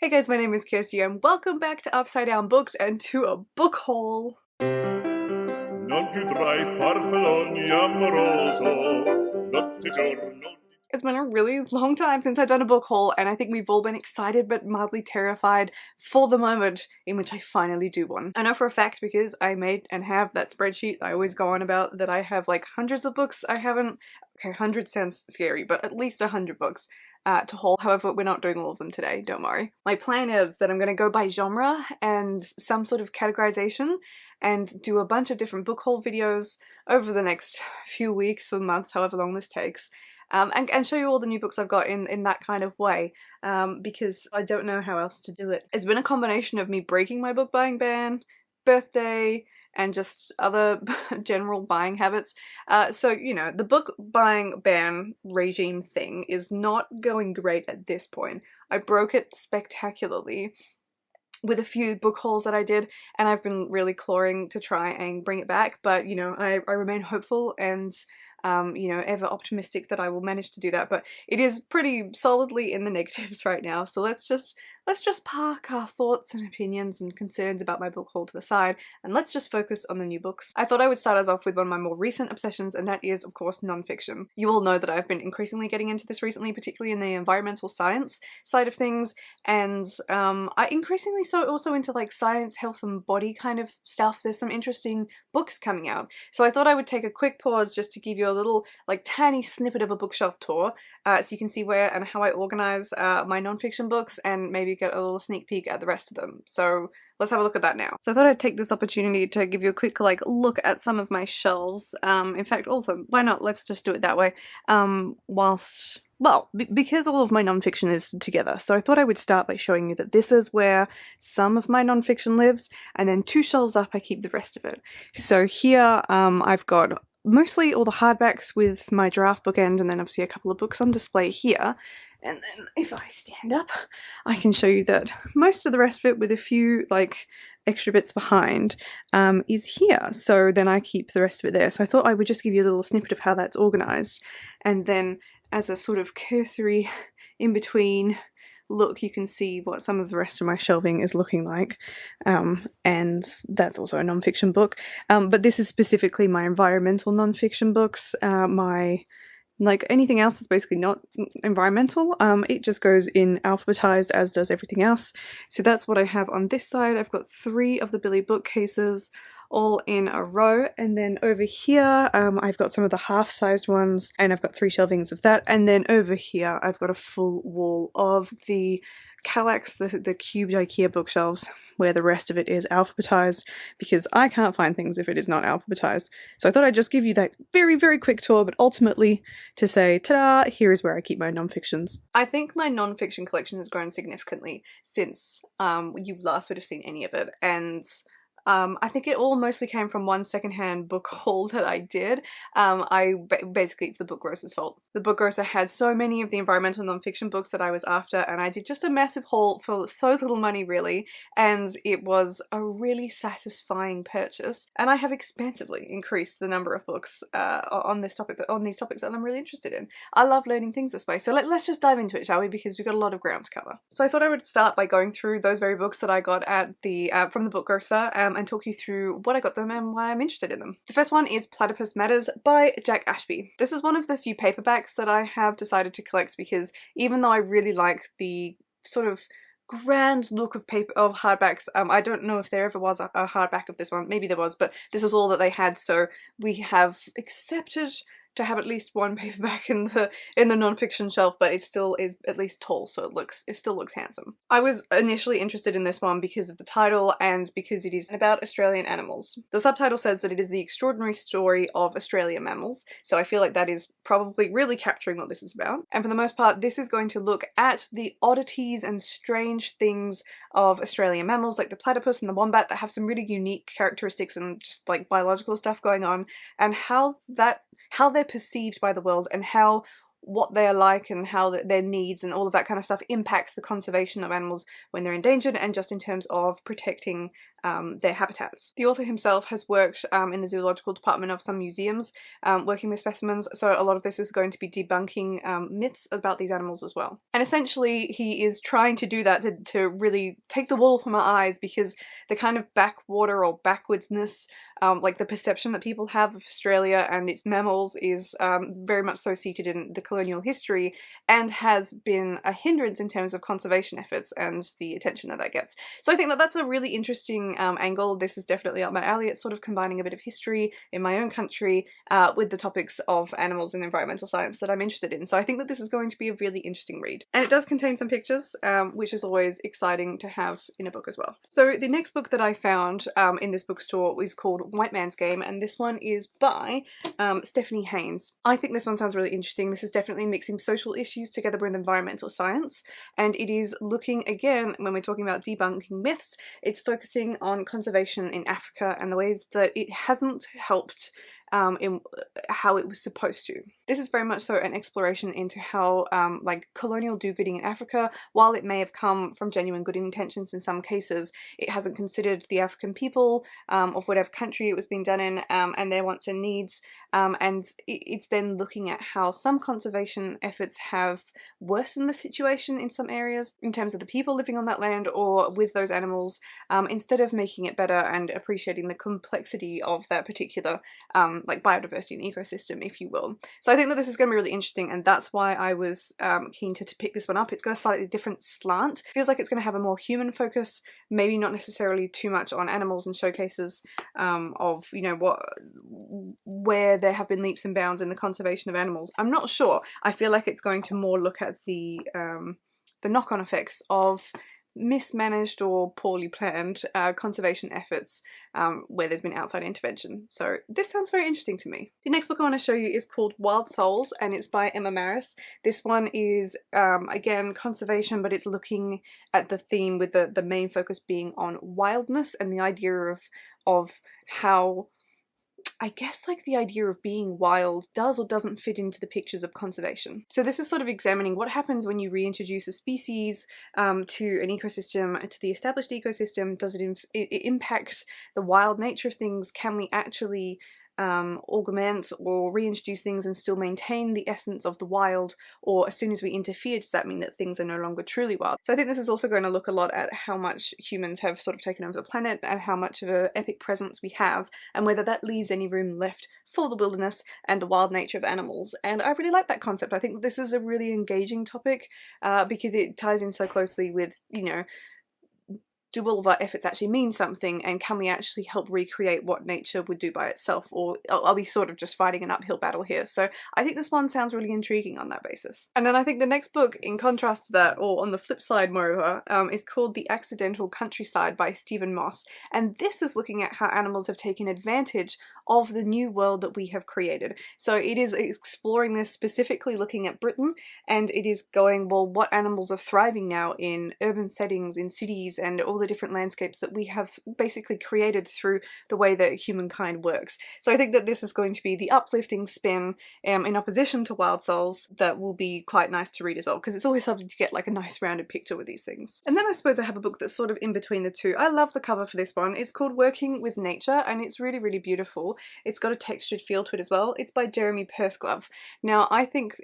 Hey guys, my name is Kirsty and welcome back to Upside Down Books and to a book haul. Non più tra I farfalloni amoroso, notte e giorno. It's been a really long time since I've done a book haul, and I think we've all been excited but mildly terrified for the moment in which I finally do one. I know for a fact because I made and have that spreadsheet I always go on about that I have like hundreds of books I haven't. Okay, 100 sounds scary, but at least 100 books to haul. However, we're not doing all of them today, don't worry. My plan is that I'm going to go by genre and some sort of categorization and do a bunch of different book haul videos over the next few weeks or months, however long this takes. And show you all the new books I've got in that kind of way, because I don't know how else to do it. It's been a combination of me breaking my book buying ban, birthday, and just other general buying habits. So, you know, the book buying ban regime thing is not going great at this point. I broke it spectacularly with a few book hauls that I did, and I've been really clawing to try and bring it back, but, you know, I remain hopeful and you know, ever optimistic that I will manage to do that, but it is pretty solidly in the negatives right now, so let's just park our thoughts and opinions and concerns about my book haul to the side, and let's just focus on the new books. I thought I would start us off with one of my more recent obsessions, and that is, of course, non-fiction. You all know that I've been increasingly getting into this recently, particularly in the environmental science side of things, and I increasingly so also into like science, health and body kind of stuff. There's some interesting books coming out, so I thought I would take a quick pause just to give you a little like tiny snippet of a bookshelf tour, so you can see where and how I organize my non-fiction books and maybe get a little sneak peek at the rest of them. So let's have a look at that now. So I thought I'd take this opportunity to give you a quick like look at some of my shelves. In fact, all of them. Why not? Let's just do it that way. Because all of my non-fiction is together, so I thought I would start by showing you that this is where some of my non-fiction lives, and then two shelves up I keep the rest of it. So here I've got mostly all the hardbacks with my draft bookend, and then obviously a couple of books on display here. And then if I stand up, I can show you that most of the rest of it, with a few like extra bits behind, is here. So then I keep the rest of it there. So I thought I would just give you a little snippet of how that's organized, and then as a sort of cursory in between look, you can see what some of the rest of my shelving is looking like, and that's also a non-fiction book, but this is specifically my environmental non-fiction books. My like anything else that's basically not environmental, it just goes in alphabetized, as does everything else. So that's what I have on this side. I've got 3 of the Billy bookcases all in a row, and then over here I've got some of the half-sized ones, and I've got 3 shelvings of that, and then over here I've got a full wall of the Kallax, the cubed IKEA bookshelves, where the rest of it is alphabetized, because I can't find things if it is not alphabetized. So I thought I'd just give you that very, very quick tour, but ultimately to say, ta-da, here is where I keep my non-fictions. I think my non-fiction collection has grown significantly since you last would have seen any of it, and I think it all mostly came from one secondhand book haul that I did. Basically, it's the book grocer's fault. The book grocer had so many of the environmental non-fiction books that I was after, and I did just a massive haul for so little money, really, and it was a really satisfying purchase. And I have expansively increased the number of books on these topics that I'm really interested in. I love learning things this way, so let's just dive into it, shall we? Because we've got a lot of ground to cover. So I thought I would start by going through those very books that I got at the from the book grocer, and talk you through what I got them and why I'm interested in them. The first one is Platypus Matters by Jack Ashby. This is one of the few paperbacks that I have decided to collect, because even though I really like the sort of grand look of hardbacks, I don't know if there ever was a hardback of this one. Maybe there was, but this was all that they had, so we have accepted to have at least one paperback in the non-fiction shelf, but it still is at least tall, so it still looks handsome. I was initially interested in this one because of the title and because it is about Australian animals. The subtitle says that it is the extraordinary story of Australian mammals, so I feel like that is probably really capturing what this is about. And for the most part, this is going to look at the oddities and strange things of Australian mammals, like the platypus and the wombat, that have some really unique characteristics and just like biological stuff going on, and how they're perceived by the world, and how what they're like and how their needs and all of that kind of stuff impacts the conservation of animals when they're endangered, and just in terms of protecting their habitats. The author himself has worked in the zoological department of some museums working with specimens, so a lot of this is going to be debunking myths about these animals as well. And essentially he is trying to do that to really take the wool from our eyes, because the kind of backwater or backwardsness, like the perception that people have of Australia and its mammals is very much so seated in the colonial history, and has been a hindrance in terms of conservation efforts and the attention that that gets. So I think that that's a really interesting angle. This is definitely up my alley. It's sort of combining a bit of history in my own country with the topics of animals and environmental science that I'm interested in. So I think that this is going to be a really interesting read. And it does contain some pictures, which is always exciting to have in a book as well. So the next book that I found in this bookstore is called White Man's Game, and this one is by Stephanie Haynes. I think this one sounds really interesting. This is definitely mixing social issues together with environmental science, and it is looking, again, when we're talking about debunking myths, it's focusing on conservation in Africa and the ways that it hasn't helped in how it was supposed to. This is very much so an exploration into how like colonial do-gooding in Africa, while it may have come from genuine good intentions in some cases, it hasn't considered the African people of whatever country it was being done in and their wants and needs, and it's then looking at how some conservation efforts have worsened the situation in some areas in terms of the people living on that land or with those animals, instead of making it better and appreciating the complexity of that particular like biodiversity and ecosystem, if you will. So I think that this is going to be really interesting, and that's why I was keen to pick this one up. It's got a slightly different slant. Feels like it's going to have a more human focus, maybe not necessarily too much on animals and showcases of, you know, where there have been leaps and bounds in the conservation of animals. I'm not sure. I feel like it's going to more look at the knock-on effects of mismanaged or poorly planned conservation efforts where there's been outside intervention. So this sounds very interesting to me. The next book I want to show you is called Wild Souls, and it's by Emma Maris. This one is again conservation, but it's looking at the theme with the main focus being on wildness and the idea of how, I guess, like the idea of being wild does or doesn't fit into the pictures of conservation. So this is sort of examining what happens when you reintroduce a species to an ecosystem, to the established ecosystem. Does it impact the wild nature of things? Can we actually augment or reintroduce things and still maintain the essence of the wild, or as soon as we interfere, does that mean that things are no longer truly wild? So I think this is also going to look a lot at how much humans have sort of taken over the planet and how much of an epic presence we have, and whether that leaves any room left for the wilderness and the wild nature of animals. And I really like that concept. I think this is a really engaging topic because it ties in so closely with, you know, do all of our efforts actually mean something, and can we actually help recreate what nature would do by itself, or are we sort of just fighting an uphill battle here? So I think this one sounds really intriguing on that basis. And then I think the next book, in contrast to that, or on the flip side moreover, is called The Accidental Countryside by Stephen Moss, and this is looking at how animals have taken advantage of the new world that we have created. So it is exploring this, specifically looking at Britain, and it is going, well, what animals are thriving now in urban settings, in cities, and all the different landscapes that we have basically created through the way that humankind works. So I think that this is going to be the uplifting spin in opposition to Wild Souls that will be quite nice to read as well, because it's always something to get like a nice rounded picture with these things. And then I suppose I have a book that's sort of in between the two. I love the cover for this one. It's called Working with Nature, and it's really, really beautiful. It's got a textured feel to it as well. It's by Jeremy Pursglove. Now I think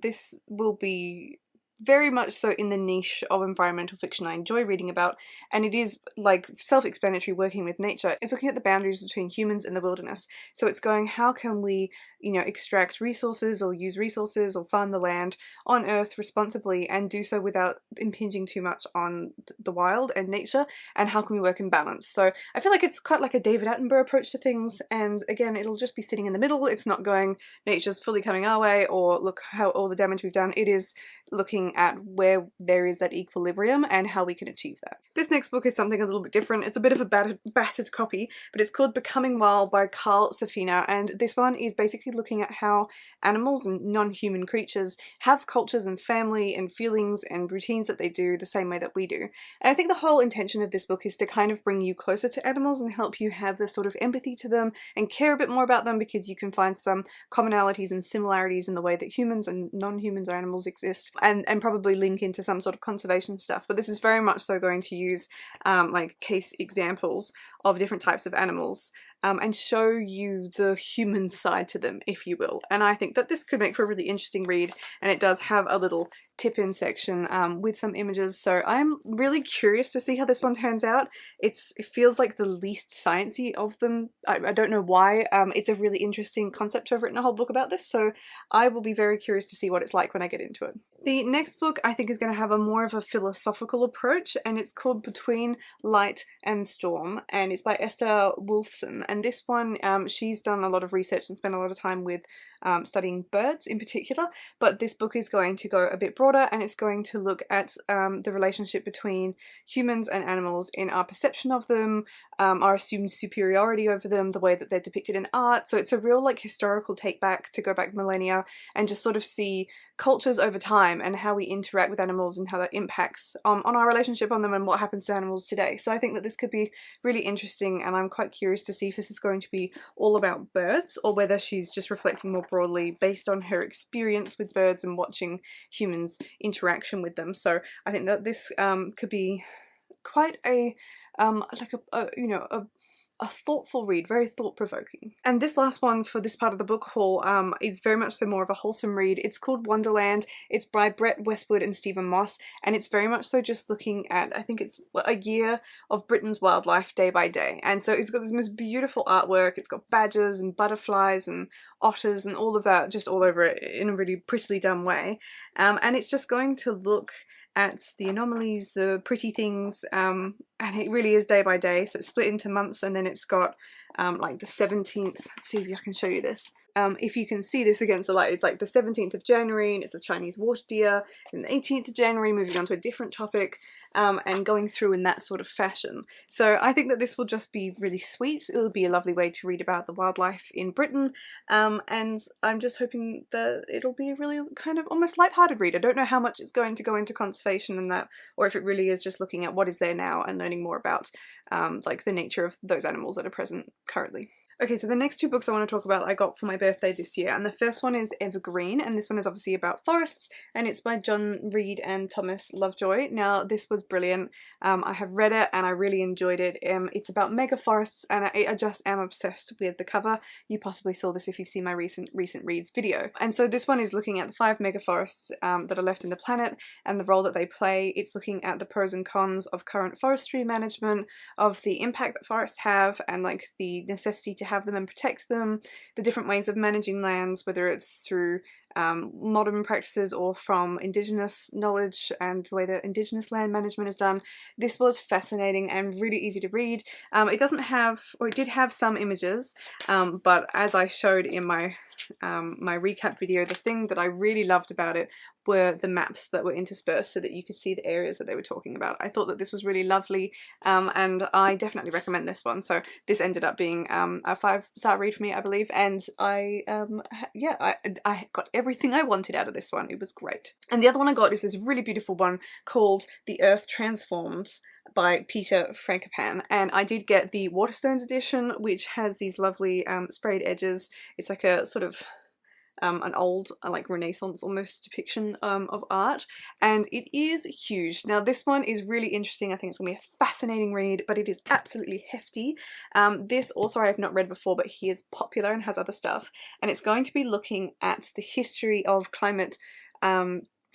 this will be very much so in the niche of environmental fiction I enjoy reading about, and it is like self-explanatory. Working with nature, it's looking at the boundaries between humans and the wilderness. So it's going, how can we, you know, extract resources or use resources or farm the land on Earth responsibly and do so without impinging too much on the wild and nature, and how can we work in balance? So I feel like it's quite like a David Attenborough approach to things, and again, it'll just be sitting in the middle. It's not going, nature's fully coming our way, or look how all the damage we've done. It is looking looking at where there is that equilibrium and how we can achieve that. This next book is something a little bit different. It's a bit of a battered copy, but it's called Becoming Wild by Carl Safina, and this one is basically looking at how animals and non-human creatures have cultures and family and feelings and routines that they do the same way that we do. And I think the whole intention of this book is to kind of bring you closer to animals and help you have this sort of empathy to them and care a bit more about them, because you can find some commonalities and similarities in the way that humans and non-humans or animals exist, and probably link into some sort of conservation stuff. But this is very much so going to use like case examples of different types of animals and show you the human side to them, if you will. And I think that this could make for a really interesting read, and it does have a little tip-in section with some images, so I'm really curious to see how this one turns out. It feels like the least sciencey of them. I don't know why. It's a really interesting concept to have written a whole book about this, so I will be very curious to see what it's like when I get into it. The next book I think is going to have a more of a philosophical approach, and it's called Between Light and Storm, and it's by Esther Wolfson. And this one, she's done a lot of research and spent a lot of time with studying birds in particular, but this book is going to go a bit broader, and it's going to look at the relationship between humans and animals in our perception of them, our assumed superiority over them, the way that they're depicted in art. So it's a real like historical take back to go back millennia and just sort of see cultures over time and how we interact with animals and how that impacts on our relationship on them and what happens to animals today. So I think that this could be really interesting, and I'm quite curious to see if this is going to be all about birds or whether she's just reflecting more broadly based on her experience with birds and watching humans' interaction with them. So I think that this could be quite a a thoughtful read, very thought-provoking. And this last one for this part of the book haul is very much so more of a wholesome read. It's called Wonderland. It's by Brett Westwood and Stephen Moss, and it's very much so just looking at, I think it's a year of Britain's wildlife day by day. And so it's got this most beautiful artwork. It's got badgers and butterflies and otters and all of that just all over it in a really prettily done way. And it's just going to look at the anomalies, the pretty things, and it really is day by day. So it's split into months, and then it's got like the 17th, let's see if I can show you this. If you can see this against the light, it's like the 17th of January, and it's the Chinese water deer, and the 18th of January, moving on to a different topic, and going through in that sort of fashion. So I think that this will just be really sweet. It'll be a lovely way to read about the wildlife in Britain, and I'm just hoping that it'll be a really kind of almost light-hearted read. I don't know how much it's going to go into conservation and that, or if it really is just looking at what is there now and learning more about like the nature of those animals that are present currently. Okay, so the next two books I want to talk about I got for my birthday this year, and the first one is Evergreen, and this one is obviously about forests, and it's by John Reed and Thomas Lovejoy. Now, this was brilliant. I have read it and I really enjoyed it. It's about mega forests, and I just am obsessed with the cover. You possibly saw this if you've seen my recent reads video. And so this one is looking at the 5 mega forests that are left in the planet and the role that they play. It's looking at the pros and cons of current forestry management, of the impact that forests have, and like the necessity to have them and protect them, the different ways of managing lands, whether it's through modern practices or from Indigenous knowledge and the way that Indigenous land management is done. This was fascinating and really easy to read. It doesn't have, or it did have some images, but as I showed in my my recap video, the thing that I really loved about it were the maps that were interspersed so that you could see the areas that they were talking about. I thought that this was really lovely, and I definitely recommend this one. So this ended up being a 5-star read for me, I believe, and I got everything I wanted out of this one. It was great. And the other one I got is this really beautiful one called The Earth Transforms by Peter Frankopan, and I did get the Waterstones edition, which has these lovely sprayed edges. It's like a sort of an old like Renaissance almost depiction of art, and it is huge. Now this one is really interesting. I think it's gonna be a fascinating read, but it is absolutely hefty. This author I have not read before, but he is popular and has other stuff, and it's going to be looking at the history of climate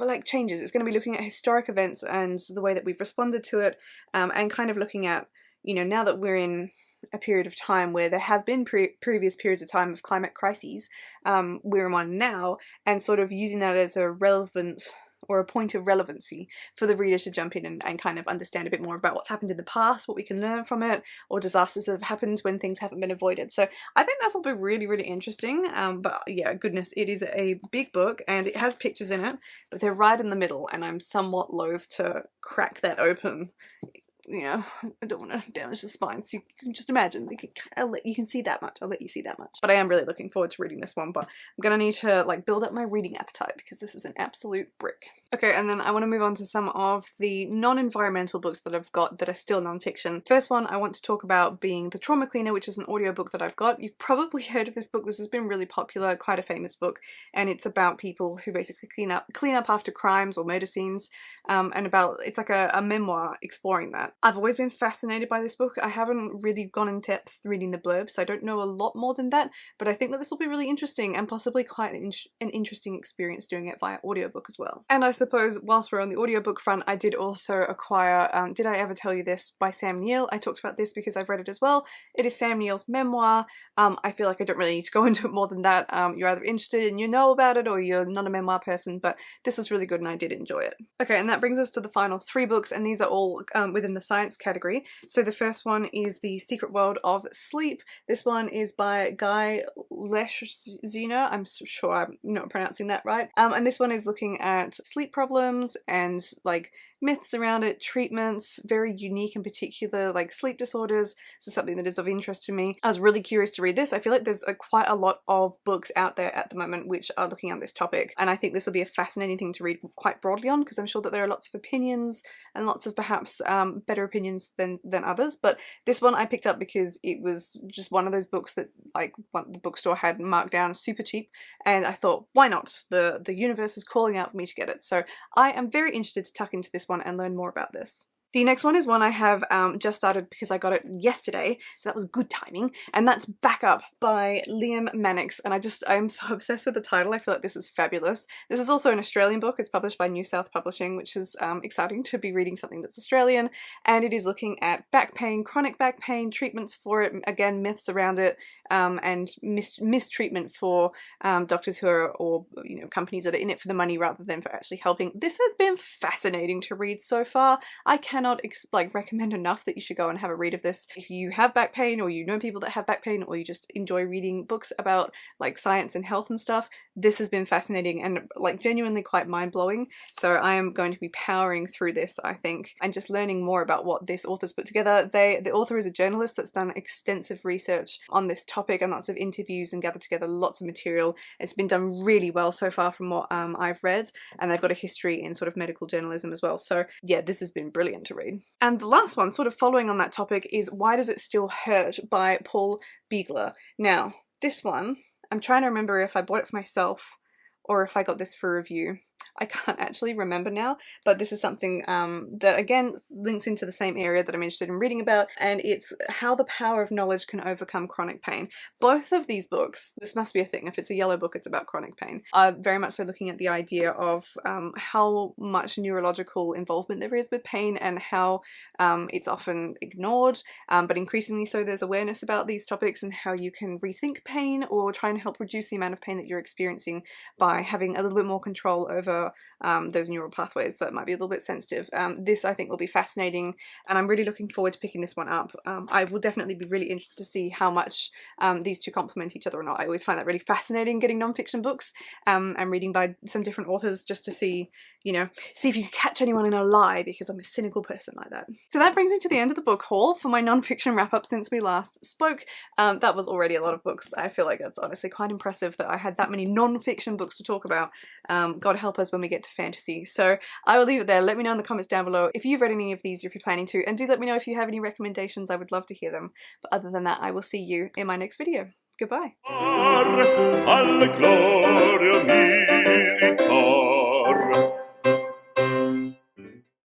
like changes. It's going to be looking at historic events and the way that we've responded to it, and kind of looking at, you know, now that we're in a period of time where there have been previous periods of time of climate crises, we're in one now, and sort of using that as a relevant or a point of relevancy for the reader to jump in and kind of understand a bit more about what's happened in the past, what we can learn from it, or disasters that have happened when things haven't been avoided. So I think this will be really, really interesting. But yeah, goodness, it is a big book and it has pictures in it, but they're right in the middle and I'm somewhat loath to crack that open. You know, I don't want to damage the spine, so you can just imagine, you can see that much, I'll let you see that much. But I am really looking forward to reading this one, but I'm gonna need to like build up my reading appetite because this is an absolute brick. Okay, and then I want to move on to some of the non-environmental books that I've got that are still non-fiction. First one I want to talk about being The Trauma Cleaner, which is an audiobook that I've got. You've probably heard of this book. This has been really popular, quite a famous book, and it's about people who basically clean up after crimes or murder scenes, and it's like a memoir exploring that. I've always been fascinated by this book. I haven't really gone in depth reading the blurb, so I don't know a lot more than that, but I think that this will be really interesting and possibly quite an interesting experience doing it via audiobook as well. And I suppose whilst we're on the audiobook front, I did also acquire Did I Ever Tell You This by Sam Neill. I talked about this because I've read it as well. It is Sam Neill's memoir. I feel like I don't really need to go into it more than that. You're either interested and you know about it or you're not a memoir person, but this was really good and I did enjoy it. Okay, and that brings us to the final 3 books, and these are all within the science category. So the first one is The Secret World of Sleep. This one is by Guy Leschziner. I'm sure I'm not pronouncing that right. And this one is looking at sleep problems and like myths around it, treatments, very unique and particular like sleep disorders. This is something that is of interest to me. I was really curious to read this. I feel like there's quite a lot of books out there at the moment which are looking at this topic, and I think this will be a fascinating thing to read quite broadly on, because I'm sure that there are lots of opinions and lots of perhaps better opinions than others. But this one I picked up because it was just one of those books that like the bookstore had marked down super cheap, and I thought, why not? The universe is calling out for me to get it. So I am very interested to tuck into this one and learn more about this. The next one is one I have just started because I got it yesterday, so that was good timing, and that's Back Up by Liam Mannix, and I'm so obsessed with the title. I feel like this is fabulous. This is also an Australian book. It's published by New South Publishing, which is exciting to be reading something that's Australian, and it is looking at back pain, chronic back pain, treatments for it, again myths around it, and mistreatment for doctors who are, or you know, companies that are in it for the money rather than for actually helping. This has been fascinating to read so far. I cannot recommend enough that you should go and have a read of this. If you have back pain, or you know people that have back pain, or you just enjoy reading books about like science and health and stuff, this has been fascinating and like genuinely quite mind-blowing. So I am going to be powering through this, I think, and just learning more about what this author's put together. The author is a journalist that's done extensive research on this topic and lots of interviews and gathered together lots of material. It's been done really well so far from what I've read, and they've got a history in sort of medical journalism as well. So yeah, this has been brilliant to read. And the last one, sort of following on that topic, is Why Does It Still Hurt by Paul Beagler. Now, this one, I'm trying to remember if I bought it for myself or if I got this for review. I can't actually remember now, but this is something that again links into the same area that I'm interested in reading about, and it's How the Power of Knowledge Can Overcome Chronic Pain. Both of these books, this must be a thing, if it's a yellow book it's about chronic pain, are very much so looking at the idea of how much neurological involvement there is with pain and how it's often ignored, but increasingly so there's awareness about these topics and how you can rethink pain or try and help reduce the amount of pain that you're experiencing by having a little bit more control over those neural pathways that might be a little bit sensitive. This I think will be fascinating, and I'm really looking forward to picking this one up. I will definitely be really interested to see how much these two complement each other or not. I always find that really fascinating, getting non-fiction books and reading by some different authors, just to see, you know, see if you can catch anyone in a lie, because I'm a cynical person like that. So that brings me to the end of the book haul for my non-fiction wrap-up since we last spoke. That was already a lot of books. I feel like that's honestly quite impressive that I had that many non-fiction books to talk about. God help us when we get to fantasy. So I will leave it there. Let me know in the comments down below if you've read any of these, or if you're planning to, and do let me know if you have any recommendations. I would love to hear them. But other than that, I will see you in my next video. Goodbye. Alla gloria mia